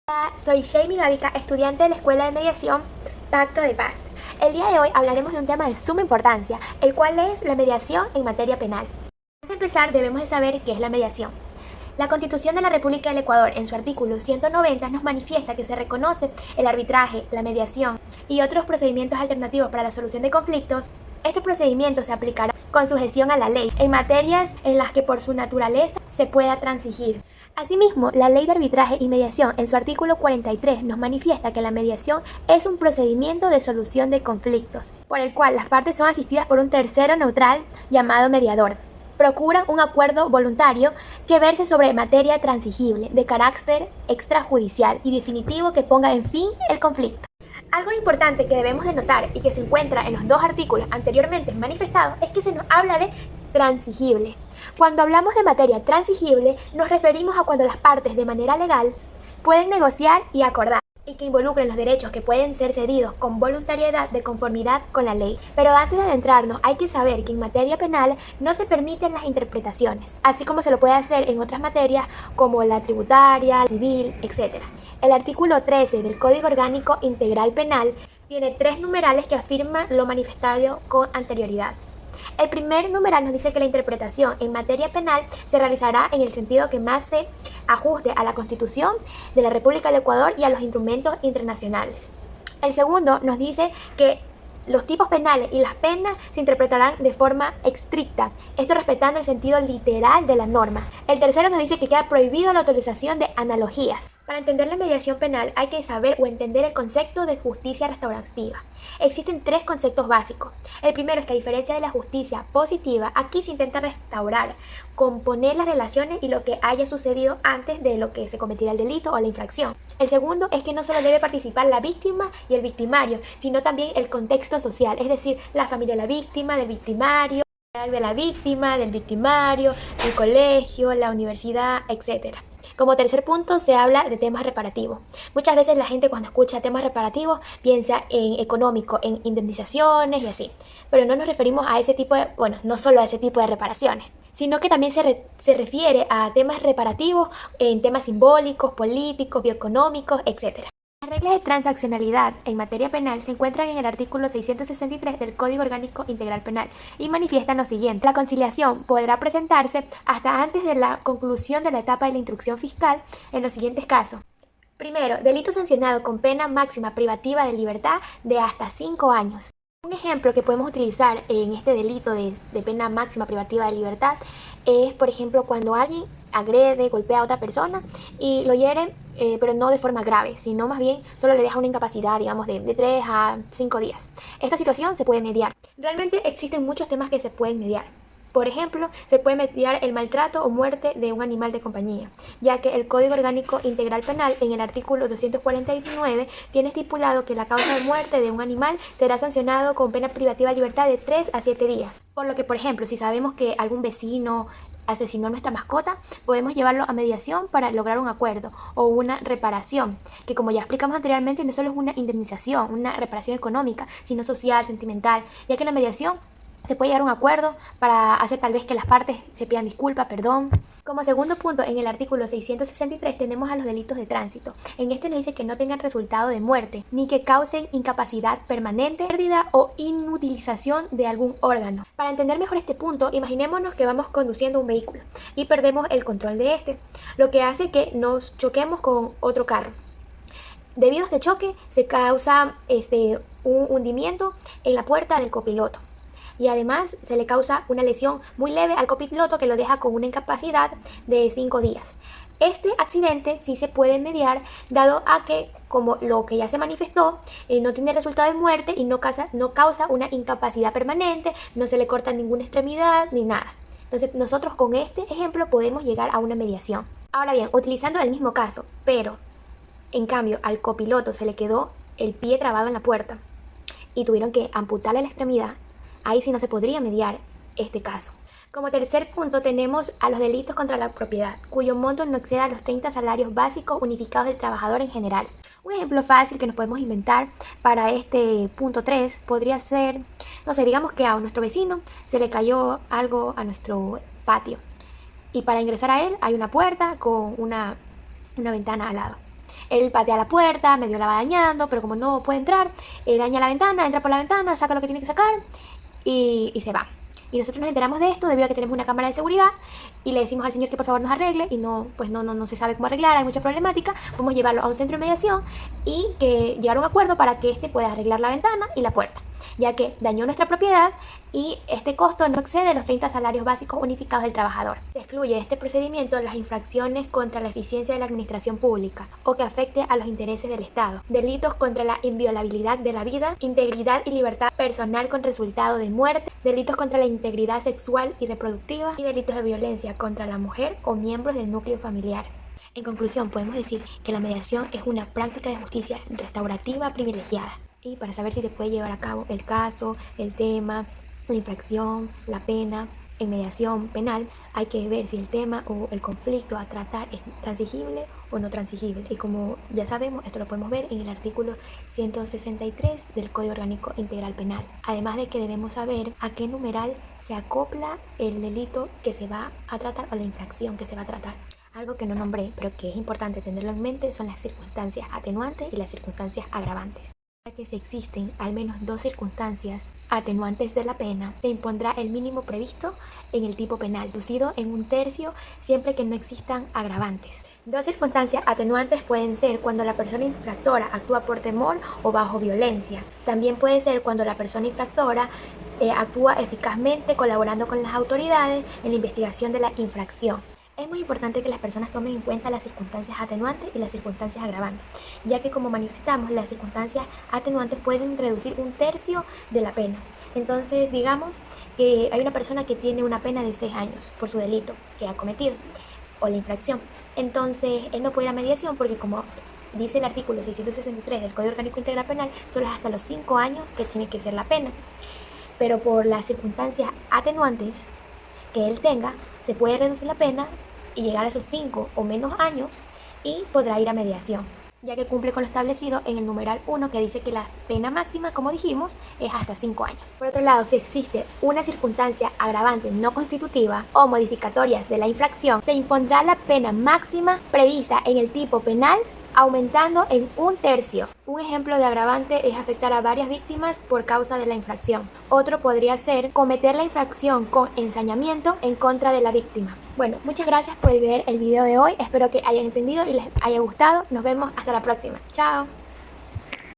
Hola, soy Jamie Gavica, estudiante de la Escuela de Mediación Pacto de Paz. El día de hoy hablaremos de un tema de suma importancia, el cual es la mediación en materia penal. Antes de empezar, debemos de saber qué es la mediación. La Constitución de la República del Ecuador, en su artículo 190, nos manifiesta que se reconoce el arbitraje, la mediación y otros procedimientos alternativos para la solución de conflictos. Este procedimiento se aplicará con sujeción a la ley en materias en las que por su naturaleza se pueda transigir. Asimismo, la Ley de Arbitraje y Mediación, en su artículo 43, nos manifiesta que la mediación es un procedimiento de solución de conflictos, por el cual las partes son asistidas por un tercero neutral llamado mediador. Procuran un acuerdo voluntario que verse sobre materia transigible, de carácter extrajudicial y definitivo que ponga en fin el conflicto. Algo importante que debemos de notar y que se encuentra en los dos artículos anteriormente manifestados es que se nos habla de transigible. Cuando hablamos de materia transigible, nos referimos a cuando las partes de manera legal pueden negociar y acordar y que involucren los derechos que pueden ser cedidos con voluntariedad de conformidad con la ley. Pero antes de adentrarnos, hay que saber que en materia penal no se permiten las interpretaciones, así como se lo puede hacer en otras materias como la tributaria, civil, etc. El artículo 13 del Código Orgánico Integral Penal tiene 3 numerales que afirman lo manifestado con anterioridad. El primer numeral nos dice que la interpretación en materia penal se realizará en el sentido que más se ajuste a la Constitución de la República del Ecuador y a los instrumentos internacionales. El segundo nos dice que los tipos penales y las penas se interpretarán de forma estricta, esto respetando el sentido literal de la norma. El tercero nos dice que queda prohibido la utilización de analogías. Para entender la mediación penal hay que saber o entender el concepto de justicia restaurativa. Existen 3 conceptos básicos. El primero es que a diferencia de la justicia positiva, aquí se intenta restaurar, componer las relaciones y lo que haya sucedido antes de lo que se cometiera el delito o la infracción. El segundo es que no solo debe participar la víctima y el victimario, sino también el contexto social, es decir, la familia de la víctima, del victimario, de la víctima, del victimario, el colegio, la universidad, etc. Como tercer punto se habla de temas reparativos. Muchas veces la gente cuando escucha temas reparativos piensa en económico, en indemnizaciones y así. Pero no nos referimos a ese tipo de, no solo a ese tipo de reparaciones, sino que también se refiere a temas reparativos en temas simbólicos, políticos, bioeconómicos, etc. Las reglas de transaccionalidad en materia penal se encuentran en el artículo 663 del Código Orgánico Integral Penal y manifiestan lo siguiente. La conciliación podrá presentarse hasta antes de la conclusión de la etapa de la instrucción fiscal en los siguientes casos. Primero, delito sancionado con pena máxima privativa de libertad de hasta 5 años. Un ejemplo que podemos utilizar en este delito de pena máxima privativa de libertad es, por ejemplo, cuando alguien agrede, golpea a otra persona y lo hiere, pero no de forma grave, sino más bien solo le deja una incapacidad, digamos, de 3 a 5 días. Esta situación se puede mediar. Realmente existen muchos temas que se pueden mediar. Por ejemplo, se puede mediar el maltrato o muerte de un animal de compañía, ya que el Código Orgánico Integral Penal en el artículo 249 tiene estipulado que la causa de muerte de un animal será sancionado con pena privativa de libertad de 3 a 7 días. Por lo que, por ejemplo, si sabemos que algún vecino asesinó a nuestra mascota, podemos llevarlo a mediación para lograr un acuerdo o una reparación, que como ya explicamos anteriormente no solo es una indemnización, una reparación económica, sino social, sentimental, ya que en la mediación se puede llegar a un acuerdo para hacer tal vez que las partes se pidan disculpas, perdón. Como segundo punto, en el artículo 663 tenemos a los delitos de tránsito. En este nos dice que no tengan resultado de muerte, ni que causen incapacidad permanente, pérdida o inutilización de algún órgano. Para entender mejor este punto, imaginémonos que vamos conduciendo un vehículo y perdemos el control de este, lo que hace que nos choquemos con otro carro. Debido a este choque, se causa un hundimiento en la puerta del copiloto. Y además se le causa una lesión muy leve al copiloto que lo deja con una incapacidad de 5 días. Este accidente sí se puede mediar dado a que, como lo que ya se manifestó, no tiene resultado de muerte y no causa una incapacidad permanente, no se le corta ninguna extremidad ni nada. Entonces nosotros con este ejemplo podemos llegar a una mediación. Ahora bien, utilizando el mismo caso, pero en cambio al copiloto se le quedó el pie trabado en la puerta y tuvieron que amputarle la extremidad, ahí sí no se podría mediar este caso. Como tercer punto tenemos a los delitos contra la propiedad, cuyo monto no exceda los 30 salarios básicos unificados del trabajador en general. Un ejemplo fácil que nos podemos inventar para este punto 3 podría ser, no sé, digamos que a nuestro vecino se le cayó algo a nuestro patio y para ingresar a él hay una puerta con una ventana al lado. Él patea la puerta, medio la va dañando, pero como no puede entrar, daña la ventana, entra por la ventana, saca lo que tiene que sacar y se va. Y nosotros nos enteramos de esto debido a que tenemos una cámara de seguridad y le decimos al señor que por favor nos arregle y no, pues no se sabe cómo arreglar, hay mucha problemática. Podemos llevarlo a un centro de mediación y llegar a un acuerdo para que éste pueda arreglar la ventana y la puerta, ya que dañó nuestra propiedad y este costo no excede los 30 salarios básicos unificados del trabajador. Se excluye de este procedimiento las infracciones contra la eficiencia de la administración pública o que afecte a los intereses del Estado, delitos contra la inviolabilidad de la vida, integridad y libertad personal con resultado de muerte, delitos contra la integridad sexual y reproductiva y delitos de violencia contra la mujer o miembros del núcleo familiar. En conclusión, podemos decir que la mediación es una práctica de justicia restaurativa privilegiada. Y para saber si se puede llevar a cabo el caso, el tema, la infracción, la pena, en mediación penal, hay que ver si el tema o el conflicto a tratar es transigible o no transigible. Y como ya sabemos, esto lo podemos ver en el artículo 163 del Código Orgánico Integral Penal. Además de que debemos saber a qué numeral se acopla el delito que se va a tratar o la infracción que se va a tratar. Algo que no nombré, pero que es importante tenerlo en mente, son las circunstancias atenuantes y las circunstancias agravantes. Ya que si existen al menos 2 circunstancias atenuantes de la pena, se impondrá el mínimo previsto en el tipo penal, reducido en 1/3 siempre que no existan agravantes. 2 circunstancias atenuantes pueden ser cuando la persona infractora actúa por temor o bajo violencia. También puede ser cuando la persona infractora actúa eficazmente colaborando con las autoridades en la investigación de la infracción. Es muy importante que las personas tomen en cuenta las circunstancias atenuantes y las circunstancias agravantes, ya que como manifestamos, las circunstancias atenuantes pueden reducir 1/3 de la pena. Entonces, digamos que hay una persona que tiene una pena de 6 años por su delito que ha cometido o la infracción. Entonces, él no puede ir a mediación porque como dice el artículo 663 del Código Orgánico Integral Penal, solo es hasta los 5 años que tiene que ser la pena. Pero por las circunstancias atenuantes que él tenga, se puede reducir la pena y llegar a esos 5 o menos años y podrá ir a mediación, ya que cumple con lo establecido en el numeral 1 que dice que la pena máxima, como dijimos, es hasta 5 años. Por otro lado, si existe una circunstancia agravante no constitutiva o modificatorias de la infracción, se impondrá la pena máxima prevista en el tipo penal aumentando en 1/3. Un ejemplo de agravante es afectar a varias víctimas por causa de la infracción. Otro podría ser cometer la infracción con ensañamiento en contra de la víctima. Bueno, muchas gracias por ver el video de hoy. Espero que hayan entendido y les haya gustado. Nos vemos hasta la próxima. Chao.